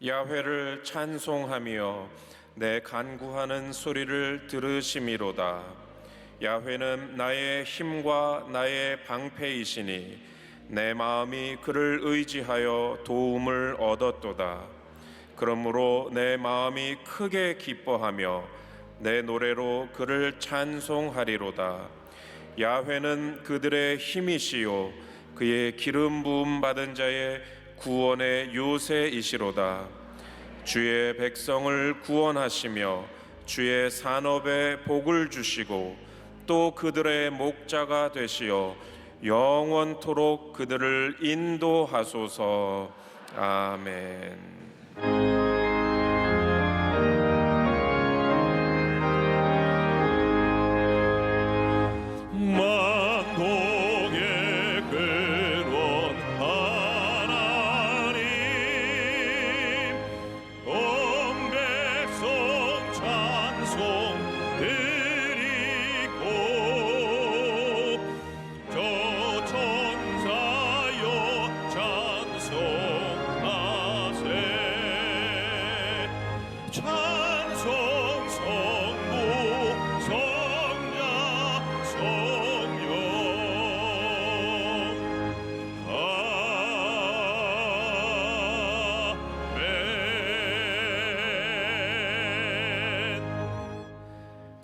야훼를 찬송하며 내 간구하는 소리를 들으심이로다. 야훼는 나의 힘과 나의 방패이시니 내 마음이 그를 의지하여 도움을 얻었도다. 그러므로 내 마음이 크게 기뻐하며 내 노래로 그를 찬송하리로다. 야훼는 그들의 힘이시요 그의 기름 부음 받은 자의 구원의 요새이시로다. 주의 백성을 구원하시며 주의 산업에 복을 주시고 또 그들의 목자가 되시어 영원토록 그들을 인도하소서. 아멘.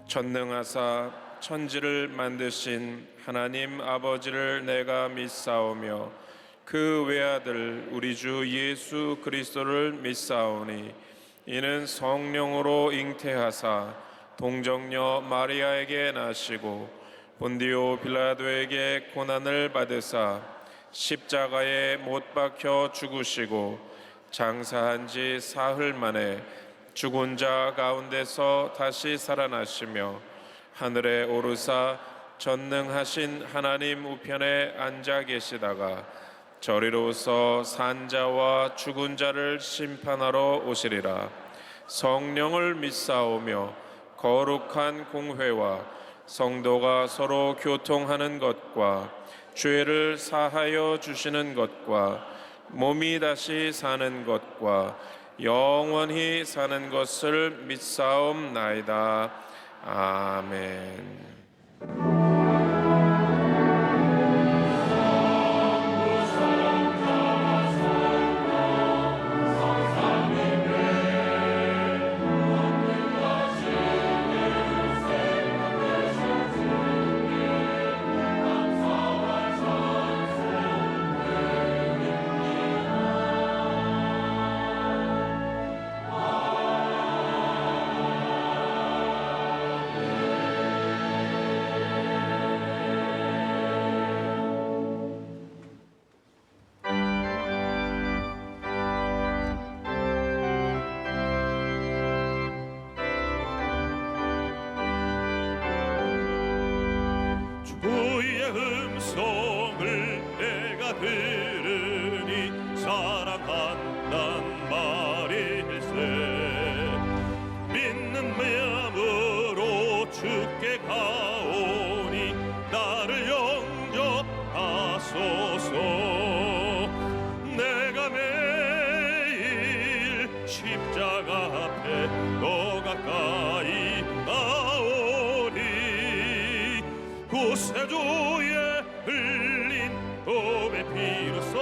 전능하사 천지를 만드신 하나님 아버지를 내가 믿사오며 그 외아들 우리 주 예수 그리스도를 믿사오니 이는 성령으로 잉태하사 동정녀 마리아에게 나시고 본디오 빌라도에게 고난을 받으사 십자가에 못 박혀 죽으시고 장사한 지 사흘 만에 죽은 자 가운데서 다시 살아나시며 하늘에 오르사 전능하신 하나님 우편에 앉아 계시다가 저리로서 산자와 죽은 자를 심판하러 오시리라. 성령을 믿사오며 거룩한 공회와 성도가 서로 교통하는 것과 죄를 사하여 주시는 것과 몸이 다시 사는 것과 영원히 사는 것을 믿사옵나이다. 아멘. 들으니 사랑한단 말일세. 믿는 마음으로 주께 가오니 나를 영접하소서. 내가 매일 십자가 앞에 더 가까이 가오리. 구세주의 흘린 몸의 피로써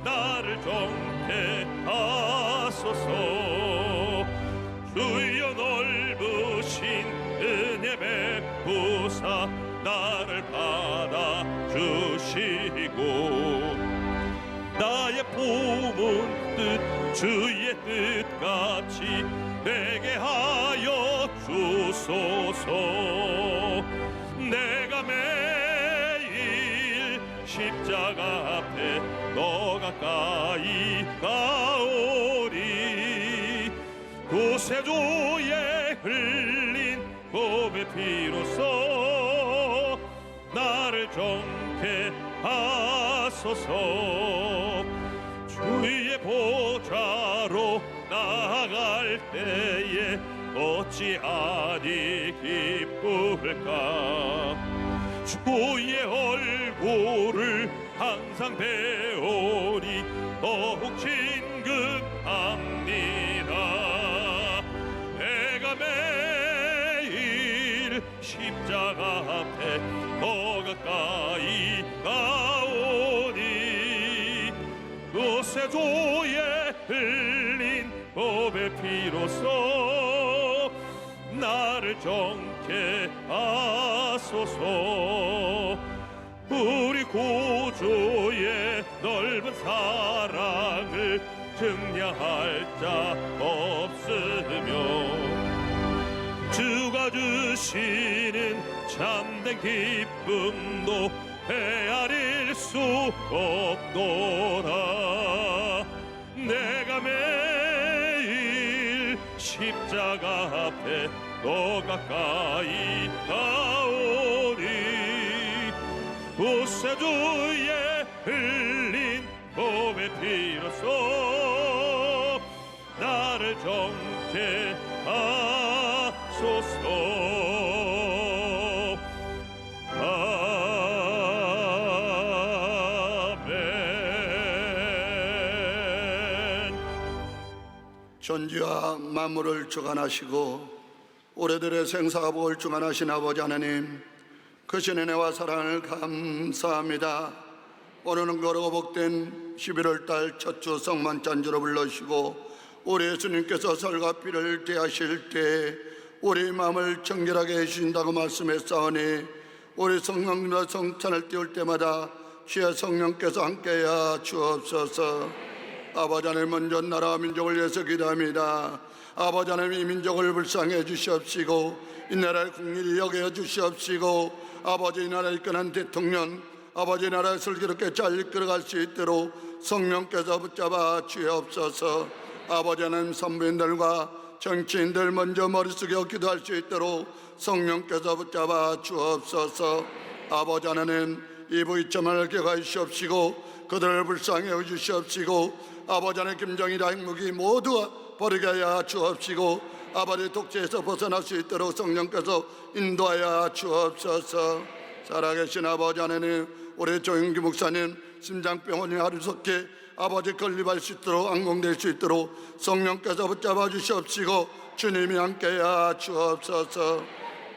나를 정케 하소서. 주여 넓으신 은혜 베푸사 나를 받아주시고 나의 품은 뜻 주의 뜻같이 되게 하여 주소서. 내가 매일 십자가 앞에 더 가까이 가오리. 구세주의 흘린 몸의 피로써 나를 정케 하소서. 주의 보좌로 나아갈 때에 어찌하니 기쁠까. 주의 얼굴을 항상 배우니 더욱 친근 구세주의 흘린 법의 피로써 나를 정케 하소서. 우리 구주의 넓은 사랑을 증량할 자 없으며 주가 주시는 참된 기쁨도 헤아릴 수 없노라. 내가 매일 십자가 앞에 더 가까이 가오니 구세주의 흘린 몸의 피로써 나를 정케 하소서. 아멘. 전지와 만물을 주관하시고 우리들의 생사가 복을 주관하신 아버지 하나님, 그 신의 은혜와 사랑을 감사합니다. 오늘은 거룩하고 복된 11월 달 첫 주 성만찬주로 불러주시고 우리 예수님께서 살과 피를 대하실 때 우리 마음을 정결하게 해주신다고 말씀했사오니 우리 성령님과 성찬을 띄울 때마다 주의 성령께서 함께하여 주옵소서. 아버지 하나님, 먼저 나라와 민족을 위해서 기도합니다. 아버지 하나님, 이 민족을 불쌍해 주시옵시고 이 나라의 국리를 여겨 주시옵시고 아버지, 이 나라를 이끄는 대통령, 아버지, 이 나라를 슬기롭게 잘 이끌어갈 수 있도록 성령께서 붙잡아 주옵소서. 아버지 하나님, 선부인들과 정치인들 먼저 머릿속에 기도할 수 있도록 성령께서 붙잡아 주옵소서. 아버지 하나님, 이 부이점을 격하여 주시옵시고 그들을 불쌍히 여주시옵시고 아버지 하나님, 김정일과 핵무기 모두 버리게 하여 주옵시고 아버지 독재에서 벗어날 수 있도록 성령께서 인도하여 주옵소서. 살아계신 아버지 하나님, 우리 조영기 목사님 심장병원이 하루속히 아버지 건립할 수 있도록 안공될 수 있도록 성령께서 붙잡아 주시옵시고 주님이 함께하여 주옵소서.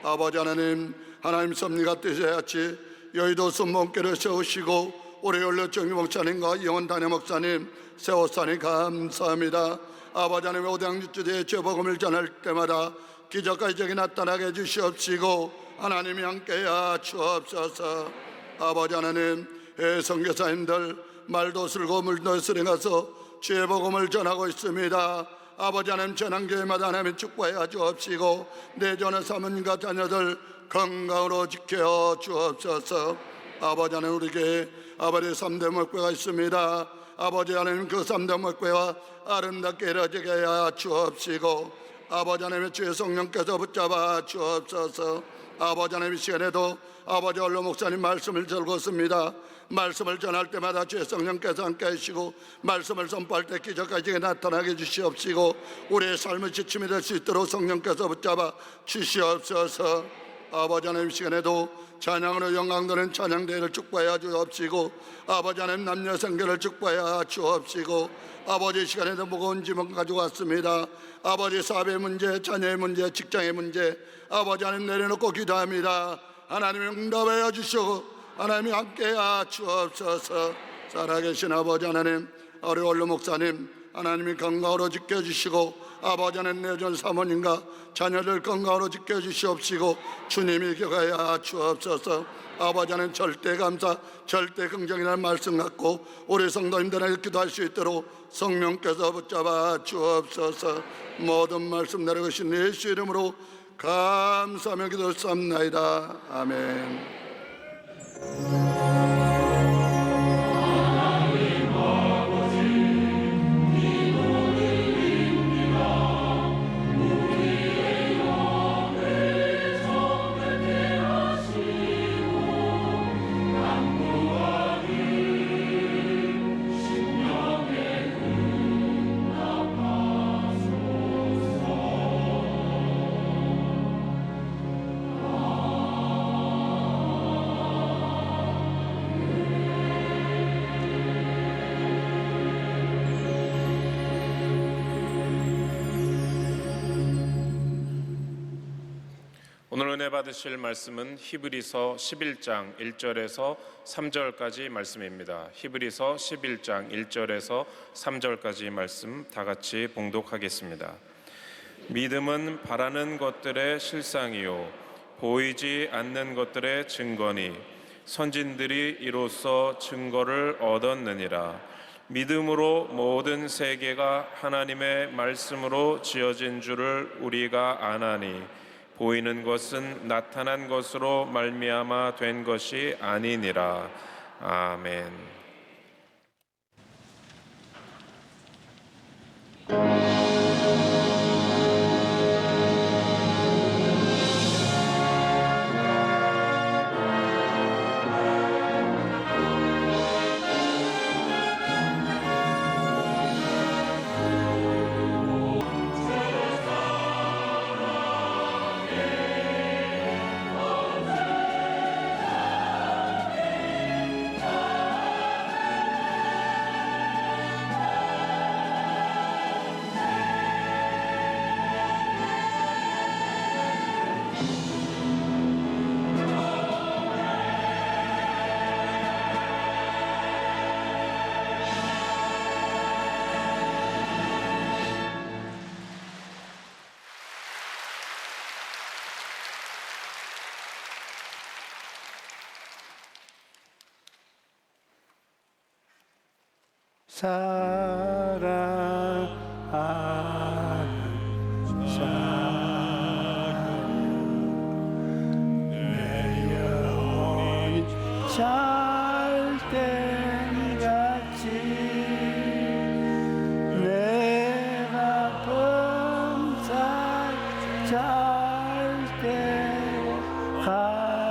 아버지 하나님, 하나님 섭리가 뜻이야지 여의도 순복교를 세우시고 우리 원로 정기 목사님과 이영원 단임 목사님 세웠사니 감사합니다. 아버지 하나님, 오대양주주대의 죄복음을 전할 때마다 기적과 이적이 나타나게 해주시옵시고 하나님이 함께하여 주옵소서. 아버지 하나님, 선교사님들 말도 쓸고 물도 쓰러가서 주의 복음을 전하고 있습니다. 아버지 하나님, 전환교회마다 하나님 축복하여 주옵시고 내전의 사모님과 자녀들 건강으로 지켜 주옵소서. 아버지 하나님, 우리 교회 아버지 3대 목회가 있습니다. 아버지 하나님, 그 3대 목회와 아름답게 이루어지게 하여 주옵시고 아버지 하나님의 주의 성령께서 붙잡아 주옵소서. 아버지 하나님, 이 시간에도 아버지 원로 목사님 말씀을 들었습니다. 말씀을 전할 때마다 주의 성령께서 함께 하시고 말씀을 선포할 때 기적까지 나타나게 해주시옵시고 우리의 삶의 지침이 될 수 있도록 성령께서 붙잡아 주시옵소서. 아버지 하나님, 이 시간에도 찬양으로 영광되는 찬양대회를 축복하여 주옵시고 아버지 하나님, 남녀 성결을 축복하여 주옵시고 아버지, 이 시간에도 무거운 짐을 가지고 왔습니다. 아버지, 사업의 문제, 자녀의 문제, 직장의 문제 아버지 하나님 내려놓고 기도합니다. 하나님이 응답하여 주시고 하나님이 함께하여 주옵소서. 살아계신 아버지 하나님, 우리 원로 목사님 하나님이 건강으로 지켜주시고 아버지 하나님, 내전 사모님과 자녀들 건강으로 지켜주시옵시고 주님이 격하여 주옵소서. 아버지 하나님, 절대 감사, 절대 긍정이라는 말씀 갖고 우리 성도님들에게 기도할 수 있도록 성령께서 붙잡아 주옵소서. 모든 말씀 내려가신 예수 이름으로 감사하며 기도했사옵나이다. 아멘. 오늘 은혜 받으실 말씀은 히브리서 11장 1절에서 3절까지 말씀입니다. 히브리서 11장 1절에서 3절까지 말씀 다 같이 봉독하겠습니다. 믿음은 바라는 것들의 실상이요 보이지 않는 것들의 증거니 선진들이 이로써 증거를 얻었느니라. 믿음으로 모든 세계가 하나님의 말씀으로 지어진 줄을 우리가 아나니 보이는 것은 나타난 것으로 말미암아 된 것이 아니니라. 아멘. 사랑하는 사랑 내 영혼이 잘된 같이 내가 범살 잘때 간근하기를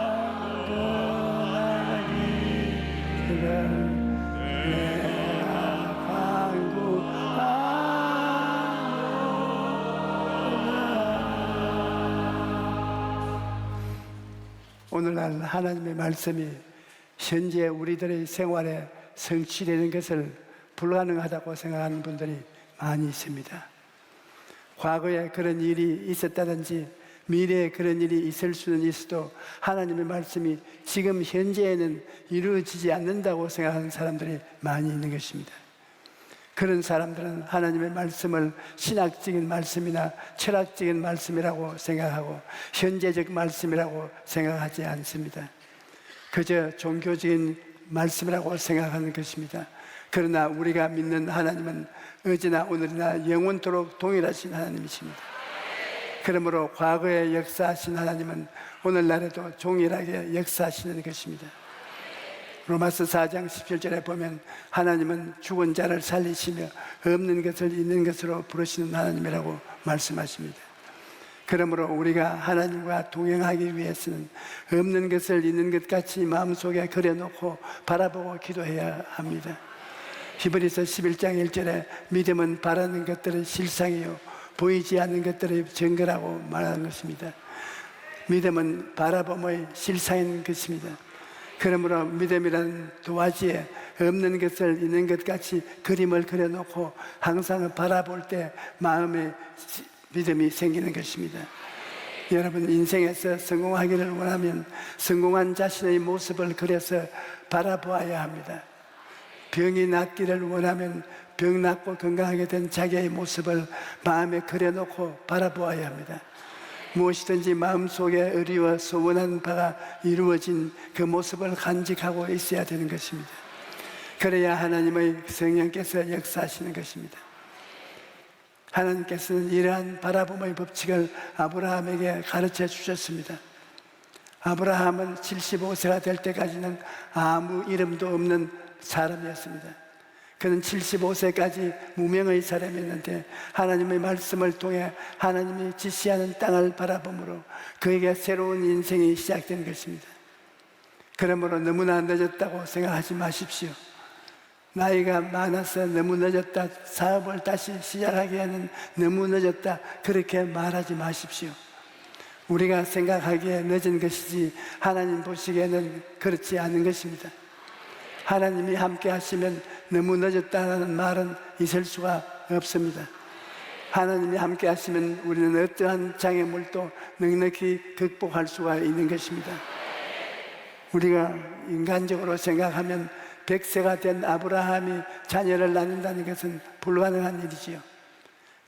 오늘날 하나님의 말씀이 현재 우리들의 생활에 성취되는 것을 불가능하다고 생각하는 분들이 많이 있습니다. 과거에 그런 일이 있었다든지 미래에 그런 일이 있을 수는 있어도 하나님의 말씀이 지금 현재에는 이루어지지 않는다고 생각하는 사람들이 많이 있는 것입니다. 그런 사람들은 하나님의 말씀을 신학적인 말씀이나 철학적인 말씀이라고 생각하고 현재적 말씀이라고 생각하지 않습니다. 그저 종교적인 말씀이라고 생각하는 것입니다. 그러나 우리가 믿는 하나님은 어제나 오늘이나 영원토록 동일하신 하나님이십니다. 그러므로 과거에 역사하신 하나님은 오늘날에도 동일하게 역사하시는 것입니다. 로마서 4장 17절에 보면 하나님은 죽은 자를 살리시며 없는 것을 있는 것으로 부르시는 하나님이라고 말씀하십니다. 그러므로 우리가 하나님과 동행하기 위해서는 없는 것을 있는 것 같이 마음속에 그려놓고 바라보고 기도해야 합니다. 히브리서 11장 1절에 믿음은 바라는 것들의 실상이요 보이지 않는 것들의 증거라고 말하는 것입니다. 믿음은 바라봄의 실상인 것입니다. 그러므로 믿음이라는 도화지에 없는 것을 있는 것 같이 그림을 그려놓고 항상 바라볼 때 마음에 믿음이 생기는 것입니다. 여러분 인생에서 성공하기를 원하면 성공한 자신의 모습을 그려서 바라보아야 합니다. 병이 낫기를 원하면 병 낫고 건강하게 된 자기의 모습을 마음에 그려놓고 바라보아야 합니다. 무엇이든지 마음속에 의리와 소원한 바가 이루어진 그 모습을 간직하고 있어야 되는 것입니다. 그래야 하나님의 성령께서 역사하시는 것입니다. 하나님께서는 이러한 바라봄의 법칙을 아브라함에게 가르쳐 주셨습니다. 아브라함은 75세가 될 때까지는 아무 이름도 없는 사람이었습니다. 그는 75세까지 무명의 사람이었는데 하나님의 말씀을 통해 하나님이 지시하는 땅을 바라봄으로 그에게 새로운 인생이 시작된 것입니다. 그러므로 너무나 늦었다고 생각하지 마십시오. 나이가 많아서 너무 늦었다, 사업을 다시 시작하기에는 너무 늦었다, 그렇게 말하지 마십시오. 우리가 생각하기에 늦은 것이지 하나님 보시기에는 그렇지 않은 것입니다. 하나님이 함께 하시면 너무 늦었다는 말은 있을 수가 없습니다. 하나님이 함께 하시면 우리는 어떠한 장애물도 넉넉히 극복할 수가 있는 것입니다. 우리가 인간적으로 생각하면 100세가 된 아브라함이 자녀를 낳는다는 것은 불가능한 일이지요.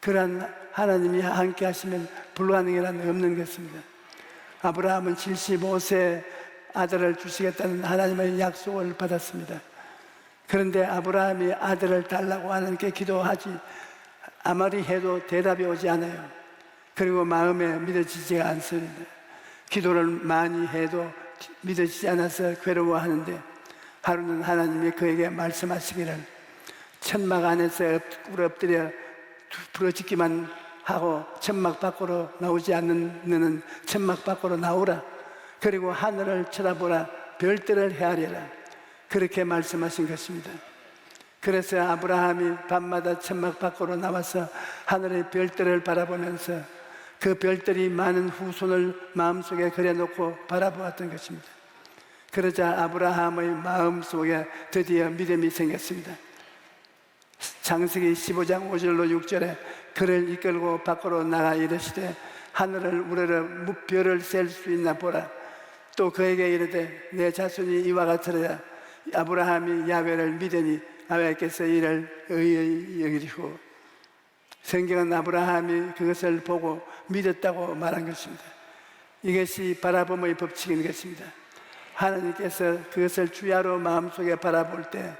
그러한 하나님이 함께 하시면 불가능이란 없는 것입니다. 아브라함은 75세 아들을 주시겠다는 하나님의 약속을 받았습니다. 그런데 아브라함이 아들을 달라고 하나님께 기도하지 아무리 해도 대답이 오지 않아요. 그리고 마음에 믿어지지가 않습니다. 기도를 많이 해도 믿어지지 않아서 괴로워하는데 하루는 하나님이 그에게 말씀하시기를 천막 안에서 엎드려 부러지기만 하고 천막 밖으로 나오지 않는 너는 천막 밖으로 나오라. 그리고 하늘을 쳐다보라. 별들을 헤아려라. 그렇게 말씀하신 것입니다. 그래서 아브라함이 밤마다 천막 밖으로 나와서 하늘의 별들을 바라보면서 그 별들이 많은 후손을 마음속에 그려놓고 바라보았던 것입니다. 그러자 아브라함의 마음속에 드디어 믿음이 생겼습니다. 창세기 15장 5절로 6절에 그를 이끌고 밖으로 나가 이르시되 하늘을 우러러 별을 셀 수 있나 보라. 또 그에게 이르되 내 자손이 이와 같으리라. 아브라함이 야훼를 믿으니 야훼께서 이를 의의 여기시고 성경은 아브라함이 그것을 보고 믿었다고 말한 것입니다. 이것이 바라봄의 법칙인 것입니다. 하나님께서 그것을 주야로 마음속에 바라볼 때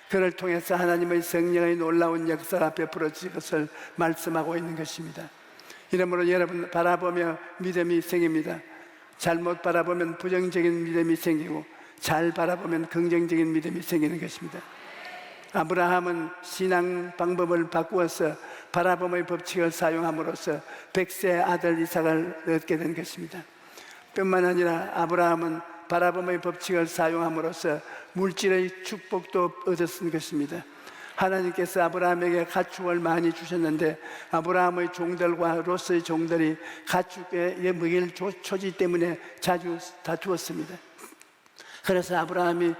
그를 통해서 하나님의 성령의 놀라운 역사가 베풀어질 것을 말씀하고 있는 것입니다. 이러므로 여러분 바라보며 믿음이 생깁니다. 잘못 바라보면 부정적인 믿음이 생기고 잘 바라보면 긍정적인 믿음이 생기는 것입니다. 아브라함은 신앙 방법을 바꾸어서 바라봄의 법칙을 사용함으로써 100세 아들 이삭을 얻게 된 것입니다. 뿐만 아니라 아브라함은 바라봄의 법칙을 사용함으로써 물질의 축복도 얻었은 것입니다. 하나님께서 아브라함에게 가축을 많이 주셨는데 아브라함의 종들과 롯의 종들이 가축에 먹일 초지 때문에 자주 다투었습니다. 그래서 아브라함이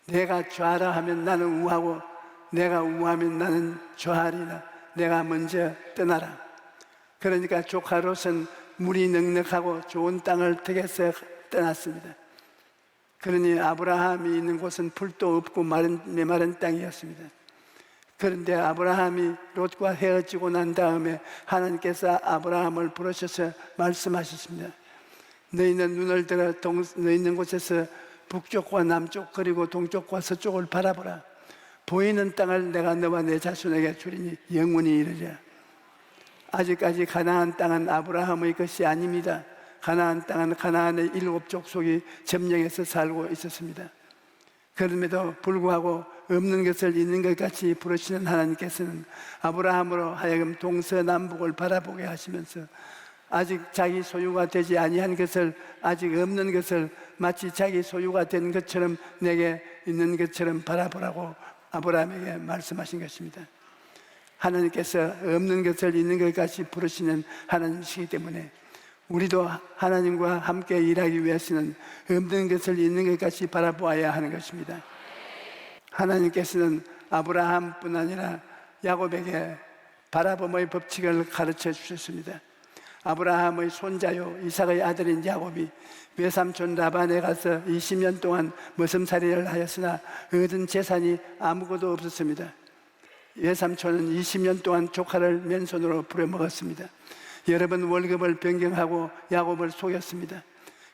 내가 좌라 하면 나는 우하고 내가 우하면 나는 좌하리라. 내가 먼저 떠나라. 그러니까 조카 롯은 물이 넉넉하고 좋은 땅을 택해서 떠났습니다. 그러니 아브라함이 있는 곳은 풀도 없고 메마른 땅이었습니다. 그런데 아브라함이 롯과 헤어지고 난 다음에 하나님께서 아브라함을 부르셔서 말씀하셨습니다. 너희는 눈을 들어 너 있는 곳에서 북쪽과 남쪽 그리고 동쪽과 서쪽을 바라보라. 보이는 땅을 내가 너와 내 자손에게 주리니 영원히 이르리라. 아직까지 가나안 땅은 아브라함의 것이 아닙니다. 가나안 땅은 가나안의 7 족속이 점령해서 살고 있었습니다. 그럼에도 불구하고 없는 것을 있는 것 같이 부르시는 하나님께서는 아브라함으로 하여금 동서남북을 바라보게 하시면서 아직 자기 소유가 되지 아니한 것을, 아직 없는 것을 마치 자기 소유가 된 것처럼 내게 있는 것처럼 바라보라고 아브라함에게 말씀하신 것입니다. 하나님께서 없는 것을 있는 것 같이 부르시는 하나님이시기 때문에 우리도 하나님과 함께 일하기 위해서는 없는 것을 있는 것 같이 바라보아야 하는 것입니다. 하나님께서는 아브라함뿐 아니라 야곱에게 바라봄의 법칙을 가르쳐 주셨습니다. 아브라함의 손자요 이삭의 아들인 야곱이 외삼촌 라반에 가서 20년 동안 머슴살이를 하였으나 얻은 재산이 아무것도 없었습니다. 외삼촌은 20년 동안 조카를 맨손으로 부려먹었습니다. 여러 번 월급을 변경하고 야곱을 속였습니다.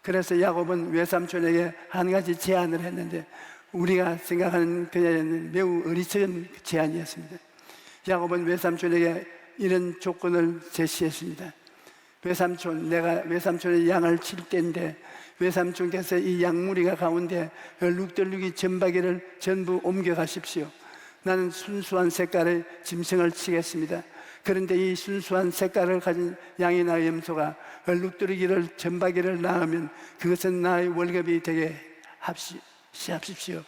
그래서 야곱은 외삼촌에게 한 가지 제안을 했는데 우리가 생각하는 그녀는 매우 어리석은 제안이었습니다. 야곱은 외삼촌에게 이런 조건을 제시했습니다. 외삼촌, 내가 외삼촌의 양을 칠 때인데 외삼촌께서 이 양무리가 가운데 얼룩덜룩이 점박이를 전부 옮겨가십시오. 나는 순수한 색깔의 짐승을 치겠습니다. 그런데 이 순수한 색깔을 가진 양이나 염소가 얼룩덜룩이를 점박이를 낳으면 그것은 나의 월급이 되게 합십시오.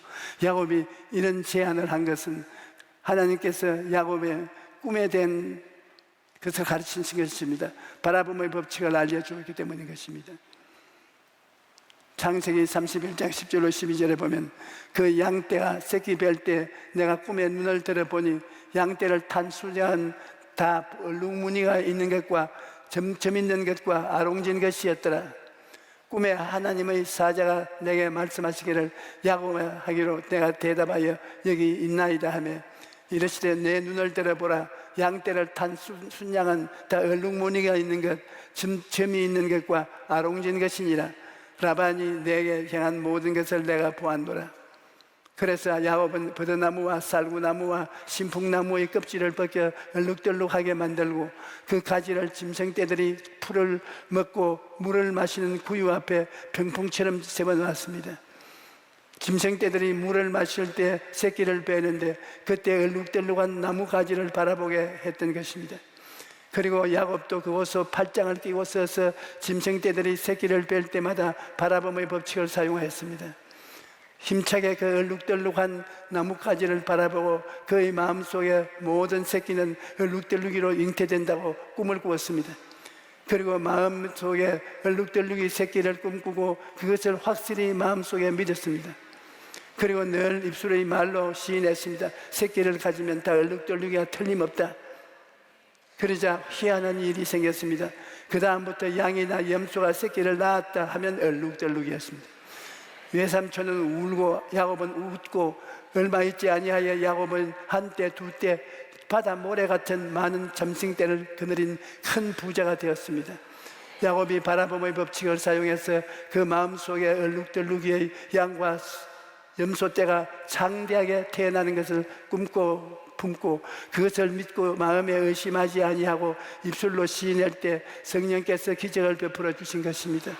야곱이 이런 제안을 한 것은 하나님께서 야곱의 꿈에 대한 그것을 가르치신 것입니다. 바라봄의 법칙을 알려주었기 때문인 것입니다. 창세기 31장 10절로 12절에 보면 그 양떼가 새끼 뵐 때 내가 꿈에 눈을 들어보니 양떼를 탄 수려한 다 얼룩무늬가 있는 것과 점점 있는 것과 아롱진 것이었더라. 꿈에 하나님의 사자가 내게 말씀하시기를 야곱하기로 내가 대답하여 여기 있나이다 하며 이르시되 내 눈을 들어보라. 양떼를 탄 순양은 다 얼룩무늬가 있는 것, 점이 있는 것과 아롱진 것이니라. 라반이 내게 향한 모든 것을 내가 보았노라. 그래서 야곱은 버드나무와 살구나무와 신풍나무의 껍질을 벗겨 얼룩덜룩하게 만들고 그 가지를 짐승떼들이 풀을 먹고 물을 마시는 구유 앞에 병풍처럼 세워놓았습니다. 짐승떼들이 물을 마실 때 새끼를 빼는데 그때 얼룩덜룩한 나무 가지를 바라보게 했던 것입니다. 그리고 야곱도 그곳서 팔짱을 끼고 서서 짐승떼들이 새끼를 뺄 때마다 바라봄의 법칙을 사용했습니다. 힘차게 그 얼룩덜룩한 나뭇가지를 바라보고 그의 마음속에 모든 새끼는 얼룩덜룩이로 잉태된다고 꿈을 꾸었습니다. 그리고 마음속에 얼룩덜룩이 새끼를 꿈꾸고 그것을 확실히 마음속에 믿었습니다. 그리고 늘 입술의 말로 시인했습니다. 새끼를 가지면 다 얼룩덜룩이가 틀림없다. 그러자 희한한 일이 생겼습니다. 그 다음부터 양이나 염소가 새끼를 낳았다 하면 얼룩덜룩이었습니다. 외삼촌은 울고 야곱은 웃고 얼마 있지 아니하여 야곱은 한때 두때 바다 모래 같은 많은 잠승떼를 거느린 큰 부자가 되었습니다. 야곱이 바라봄의 법칙을 사용해서 그 마음속에 얼룩덜룩이의 양과 염소떼가 장대하게 태어나는 것을 품고 그것을 믿고 마음에 의심하지 아니하고 입술로 시인할 때 성령께서 기적을 베풀어 주신 것입니다.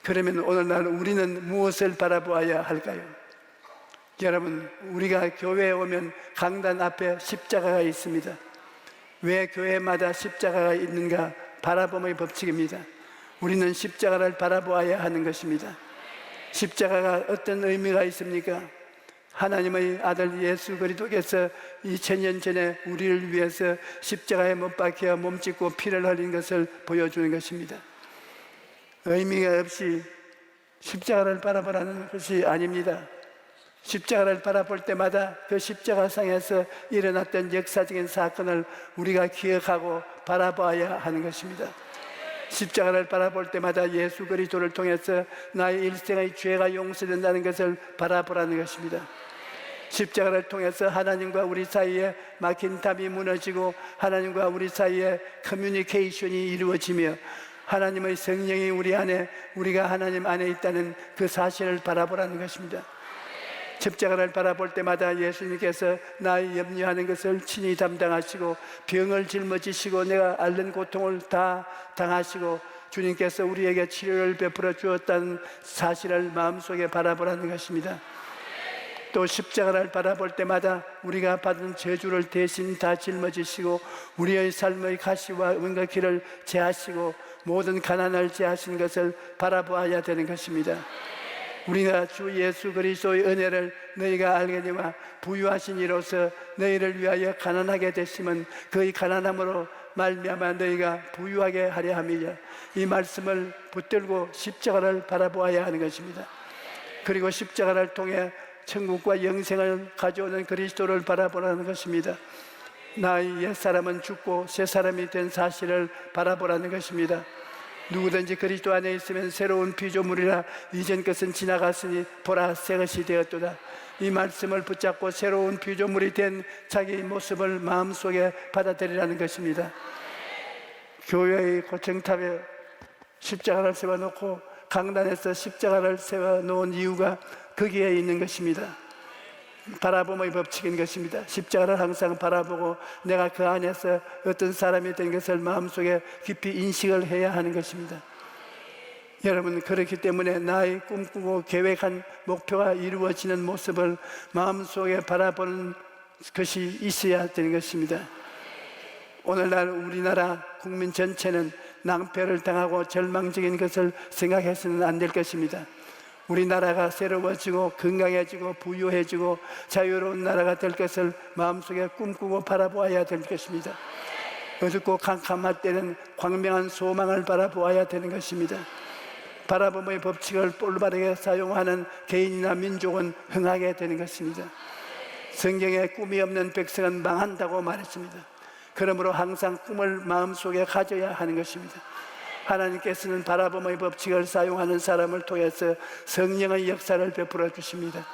그러면 오늘날 우리는 무엇을 바라보아야 할까요? 여러분, 우리가 교회에 오면 강단 앞에 십자가가 있습니다. 왜 교회마다 십자가가 있는가? 바라봄의 법칙입니다. 우리는 십자가를 바라보아야 하는 것입니다. 십자가가 어떤 의미가 있습니까? 하나님의 아들 예수 그리스도께서 2000년 전에 우리를 위해서 십자가에 못 박혀 몸짓고 피를 흘린 것을 보여주는 것입니다. 의미가 없이 십자가를 바라보라는 것이 아닙니다. 십자가를 바라볼 때마다 그 십자가상에서 일어났던 역사적인 사건을 우리가 기억하고 바라봐야 하는 것입니다. 십자가를 바라볼 때마다 예수 그리스도를 통해서 나의 일생의 죄가 용서된다는 것을 바라보라는 것입니다. 십자가를 통해서 하나님과 우리 사이에 막힌 담이 무너지고 하나님과 우리 사이에 커뮤니케이션이 이루어지며 하나님의 성령이 우리 안에, 우리가 하나님 안에 있다는 그 사실을 바라보라는 것입니다. 십자가를 바라볼 때마다 예수님께서 나의 염려하는 것을 친히 담당하시고 병을 짊어지시고 내가 앓는 고통을 다 당하시고 주님께서 우리에게 치료를 베풀어 주었다는 사실을 마음속에 바라보라는 것입니다. 또 십자가를 바라볼 때마다 우리가 받은 저주를 대신 다 짊어지시고 우리의 삶의 가시와 은과 길을 제하시고 모든 가난을 제하신 것을 바라보아야 되는 것입니다. 우리가 주 예수 그리스도의 은혜를 너희가 알게 되마 부유하신 이로써 너희를 위하여 가난하게 됐으면 그의 가난함으로 말미암아 너희가 부유하게 하려 함이라. 이 말씀을 붙들고 십자가를 바라보아야 하는 것입니다. 그리고 십자가를 통해 천국과 영생을 가져오는 그리스도를 바라보라는 것입니다. 나의 옛사람은 죽고 새사람이 된 사실을 바라보라는 것입니다. 누구든지 그리스도 안에 있으면 새로운 피조물이라 이전 것은 지나갔으니 보라 새 것이 되었도다. 이 말씀을 붙잡고 새로운 피조물이 된 자기 모습을 마음속에 받아들이라는 것입니다. 교회의 고층탑에 십자가를 세워놓고 강단에서 십자가를 세워놓은 이유가 거기에 있는 것입니다. 바라봄의 법칙인 것입니다. 십자가를 항상 바라보고 내가 그 안에서 어떤 사람이 된 것을 마음속에 깊이 인식을 해야 하는 것입니다. 여러분, 그렇기 때문에 나의 꿈꾸고 계획한 목표가 이루어지는 모습을 마음속에 바라보는 것이 있어야 되는 것입니다. 오늘날 우리나라 국민 전체는 낭패를 당하고 절망적인 것을 생각해서는 안 될 것입니다. 우리나라가 새로워지고 건강해지고 부유해지고 자유로운 나라가 될 것을 마음속에 꿈꾸고 바라보아야 될 것입니다. 어둡고 캄캄할 때는 광명한 소망을 바라보아야 되는 것입니다. 바라봄의 법칙을 올바르게 사용하는 개인이나 민족은 흥하게 되는 것입니다. 성경에 꿈이 없는 백성은 망한다고 말했습니다. 그러므로 항상 꿈을 마음속에 가져야 하는 것입니다. 하나님께서는 바라봄의 법칙을 사용하는 사람을 통해서 성령의 역사를 베풀어 주십니다.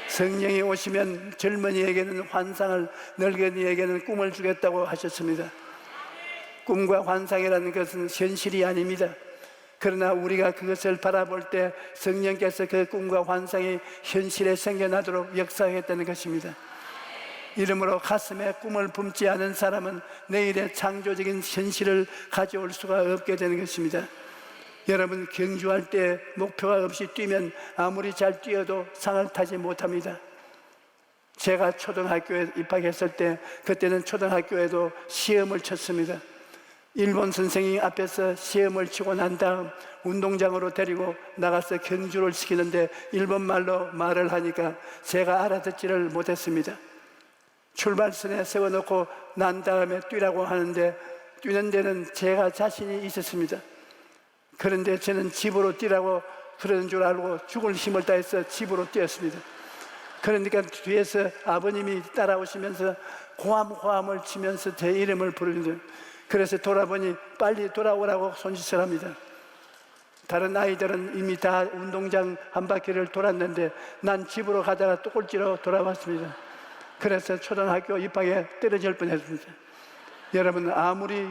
성령이 오시면 젊은이에게는 환상을, 늙은이에게는 꿈을 주겠다고 하셨습니다. 꿈과 환상이라는 것은 현실이 아닙니다. 그러나 우리가 그것을 바라볼 때 성령께서 그 꿈과 환상이 현실에 생겨나도록 역사하겠다는 것입니다. 이러므로 가슴에 꿈을 품지 않은 사람은 내일의 창조적인 현실을 가져올 수가 없게 되는 것입니다. 여러분, 경주할 때 목표가 없이 뛰면 아무리 잘 뛰어도 상을 타지 못합니다. 제가 초등학교에 입학했을 때, 그때는 초등학교에도 시험을 쳤습니다. 일본 선생님 앞에서 시험을 치고 난 다음 운동장으로 데리고 나가서 경주를 시키는데 일본말로 말을 하니까 제가 알아듣지를 못했습니다. 출발선에 세워놓고 난 다음에 뛰라고 하는데 뛰는 데는 제가 자신이 있었습니다. 그런데 저는 집으로 뛰라고 그러는 줄 알고 죽을 힘을 다해서 집으로 뛰었습니다. 그러니까 뒤에서 아버님이 따라오시면서 고함고함을 치면서 제 이름을 부르는데, 그래서 돌아보니 빨리 돌아오라고 손짓을 합니다. 다른 아이들은 이미 다 운동장 한 바퀴를 돌았는데 난 집으로 가다가 또 꼴찌로 돌아왔습니다. 그래서 초등학교 입학에 떨어질 뻔했습니다. 여러분, 아무리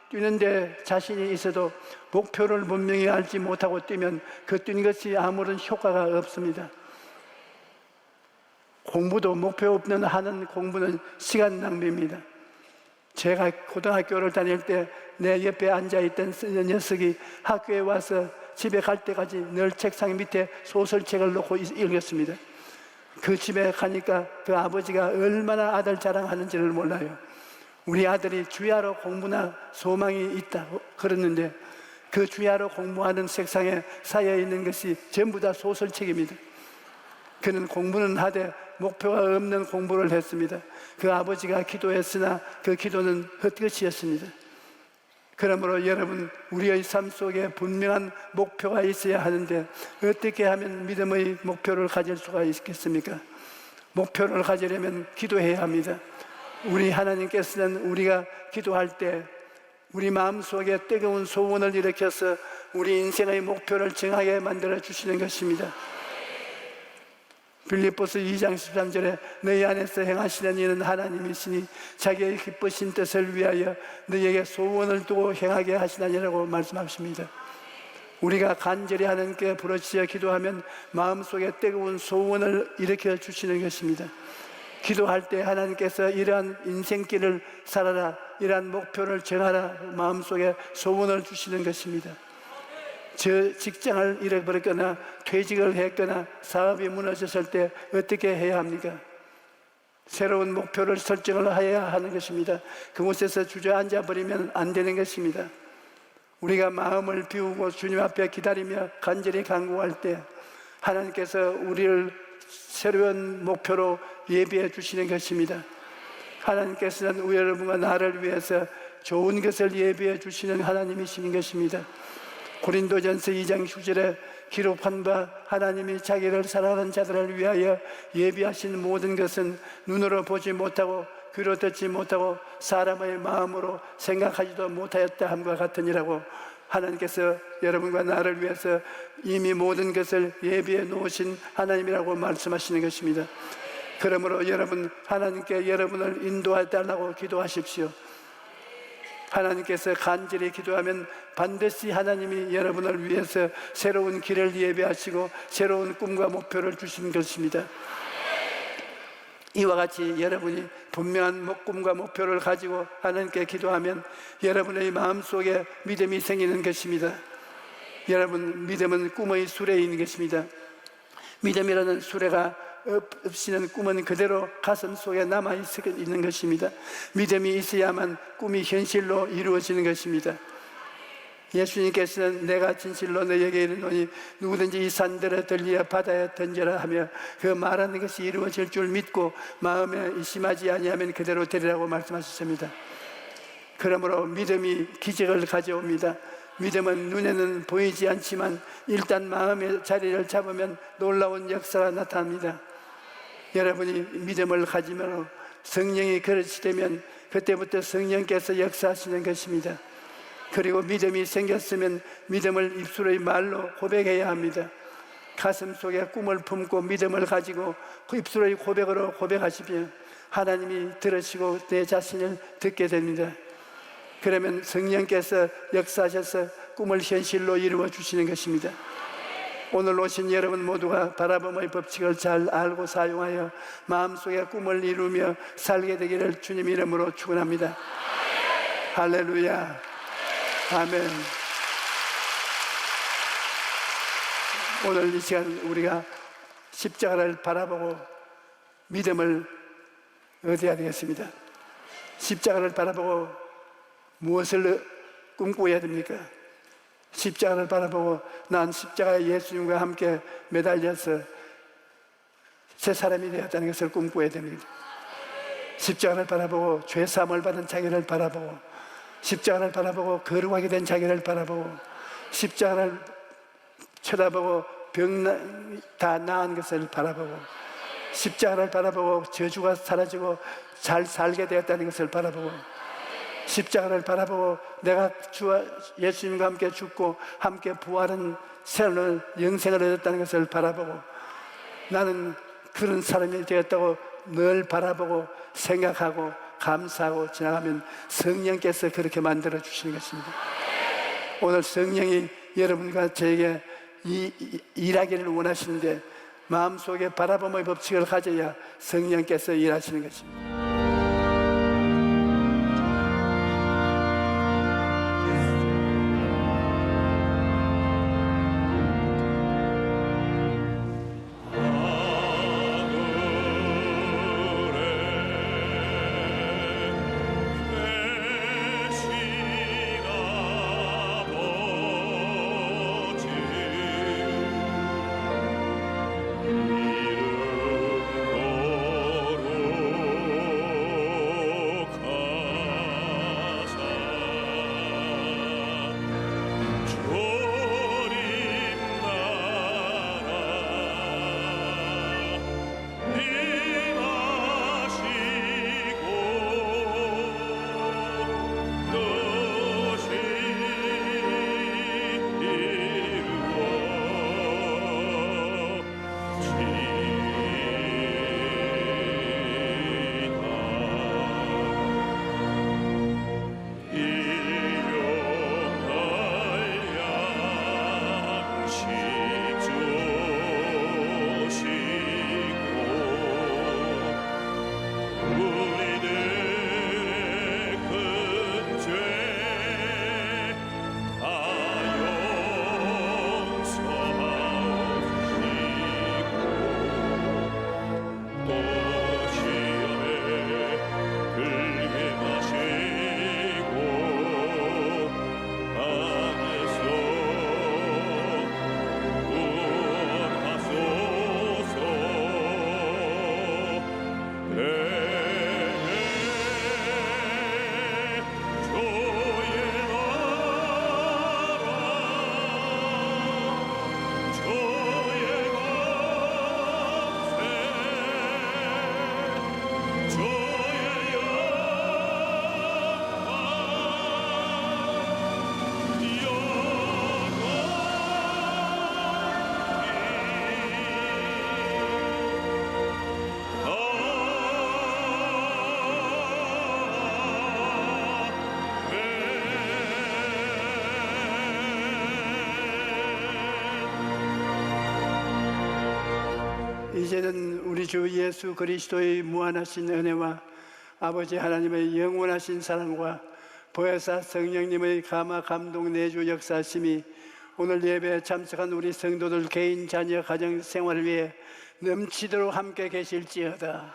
뛰는데 자신이 있어도 목표를 분명히 알지 못하고 뛰면 그 뛴 것이 아무런 효과가 없습니다. 공부도 목표 없는 하는 공부는 시간 낭비입니다. 제가 고등학교를 다닐 때 내 옆에 앉아있던 녀석이 학교에 와서 집에 갈 때까지 늘 책상 밑에 소설책을 놓고 읽었습니다. 그 집에 가니까 그 아버지가 얼마나 아들 자랑하는지를 몰라요. 우리 아들이 주야로 공부나 소망이 있다고 그랬는데 그 주야로 공부하는 책상에 쌓여 있는 것이 전부 다 소설책입니다. 그는 공부는 하되 목표가 없는 공부를 했습니다. 그 아버지가 기도했으나 그 기도는 헛것이었습니다. 그러므로 여러분, 우리의 삶 속에 분명한 목표가 있어야 하는데 어떻게 하면 믿음의 목표를 가질 수가 있겠습니까? 목표를 가지려면 기도해야 합니다. 우리 하나님께서는 우리가 기도할 때 우리 마음속에 뜨거운 소원을 일으켜서 우리 인생의 목표를 정하게 만들어 주시는 것입니다. 빌립보서 2장 13절에 너희 안에서 행하시는 이는 하나님이시니 자기의 기쁘신 뜻을 위하여 너희에게 소원을 두고 행하게 하시나니라고 말씀하십니다. 우리가 간절히 하나님께 부르짖어 기도하면 마음속에 뜨거운 소원을 일으켜 주시는 것입니다. 기도할 때 하나님께서 이러한 인생길을 살아라, 이러한 목표를 정하라 마음속에 소원을 주시는 것입니다. 저 직장을 잃어버렸거나 퇴직을 했거나 사업이 무너졌을 때 어떻게 해야 합니까? 새로운 목표를 설정을 해야 하는 것입니다. 그곳에서 주저앉아 버리면 안 되는 것입니다. 우리가 마음을 비우고 주님 앞에 기다리며 간절히 간구할 때 하나님께서 우리를 새로운 목표로 예비해 주시는 것입니다. 하나님께서는 여러분과 나를 위해서 좋은 것을 예비해 주시는 하나님이신 것입니다. 고린도전서 2장 9절에 기록한 바 하나님이 자기를 사랑하는 자들을 위하여 예비하신 모든 것은 눈으로 보지 못하고 귀로 듣지 못하고 사람의 마음으로 생각하지도 못하였다 함과 같으니라고 하나님께서 여러분과 나를 위해서 이미 모든 것을 예비해 놓으신 하나님이라고 말씀하시는 것입니다. 그러므로 여러분, 하나님께 여러분을 인도해 달라고 기도하십시오. 하나님께서 간절히 기도하면 반드시 하나님이 여러분을 위해서 새로운 길을 예비하시고 새로운 꿈과 목표를 주신 것입니다. 이와 같이 여러분이 분명한 꿈과 목표를 가지고 하나님께 기도하면 여러분의 마음속에 믿음이 생기는 것입니다. 여러분, 믿음은 꿈의 수레인 것입니다. 믿음이라는 수레가 없이는 꿈은 그대로 가슴 속에 남아 있는 것입니다. 믿음이 있어야만 꿈이 현실로 이루어지는 것입니다. 예수님께서는 내가 진실로 너에게 이르노니 누구든지 이 산들을 들리어 바다에 던져라 하며 그 말하는 것이 이루어질 줄 믿고 마음에 의심하지 아니하면 그대로 되리라고 말씀하셨습니다. 그러므로 믿음이 기적을 가져옵니다. 믿음은 눈에는 보이지 않지만 일단 마음의 자리를 잡으면 놀라운 역사가 나타납니다. 여러분이 믿음을 가지면 성령이 그릇이 되면 그때부터 성령께서 역사하시는 것입니다. 그리고 믿음이 생겼으면 믿음을 입술의 말로 고백해야 합니다. 가슴 속에 꿈을 품고 믿음을 가지고 그 입술의 고백으로 고백하시면 하나님이 들으시고 내 자신을 듣게 됩니다. 그러면 성령께서 역사하셔서 꿈을 현실로 이루어 주시는 것입니다. 오늘 오신 여러분 모두가 바라봄의 법칙을 잘 알고 사용하여 마음속에 꿈을 이루며 살게 되기를 주님 이름으로 축원합니다. 할렐루야. 아멘. 오늘 이 시간 우리가 십자가를 바라보고 믿음을 얻어야 되겠습니다. 십자가를 바라보고 무엇을 꿈꾸어야 됩니까? 십자가를 바라보고 난 십자가에 예수님과 함께 매달려서 새 사람이 되었다는 것을 꿈꾸어야 됩니다. 십자가를 바라보고 죄 사함을 받은 자기를 바라보고 십자가를 바라보고 거룩하게 된 자기를 바라보고 십자가를 쳐다보고 병 다 나은 것을 바라보고 십자가를 바라보고 저주가 사라지고 잘 살게 되었다는 것을 바라보고 십자가를 바라보고 내가 주와 예수님과 함께 죽고 함께 부활한 새로운 영생을 얻었다는 것을 바라보고 나는 그런 사람이 되었다고 늘 바라보고 생각하고 감사하고 지나가면 성령께서 그렇게 만들어 주시는 것입니다. 오늘 성령이 여러분과 저에게 일하기를 원하시는데 마음속에 바라봄의 법칙을 가져야 성령께서 일하시는 것입니다. 이제는 우리 주 예수 그리스도의 무한하신 은혜와 아버지 하나님의 영원하신 사랑과 보혜사 성령님의 감화 감동 내주 역사심이 오늘 예배에 참석한 우리 성도들 개인 자녀 가정 생활을 위해 넘치도록 함께 계실지어다.